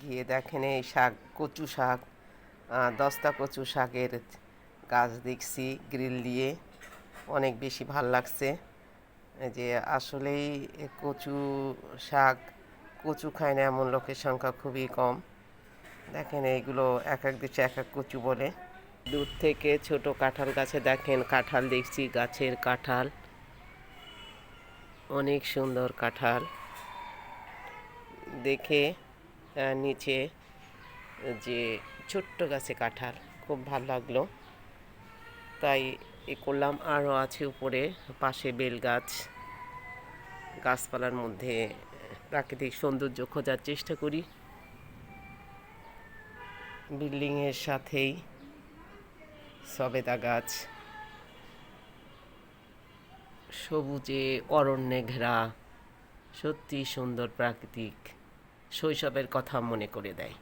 গিয়ে দেখেন এই শাক, কচু শাক, দস্তা কচু শাকের গাছ দেখছি গ্রিল দিয়ে। অনেক বেশি ভাল লাগছে যে আসলেই কচু শাক, কচু খায় না এমন লোকের সংখ্যা খুবই কম। দেখেন এইগুলো এক এক দেশে এক এক কচু বলে। দূর থেকে ছোট কাঁঠাল গাছে দেখেন কাঁঠাল দেখছি, গাছের কাঁঠাল অনেক সুন্দর কাঁঠাল দেখে। নিচে যে ছোট্ট গাছে কাঁঠাল খুব ভালো লাগলো, তাই এ করলাম। আরও আছে উপরে, পাশে বেল গাছ। গাছপালার মধ্যে প্রাকৃতিক সৌন্দর্য খোঁজার চেষ্টা করি। বিল্ডিংয়ের সাথেই সবেদা গাছ, সবুজে অরণ্যে ঘেরা, সত্যি সুন্দর প্রাকৃতিক, শৈশবের কথা মনে করে দেয়।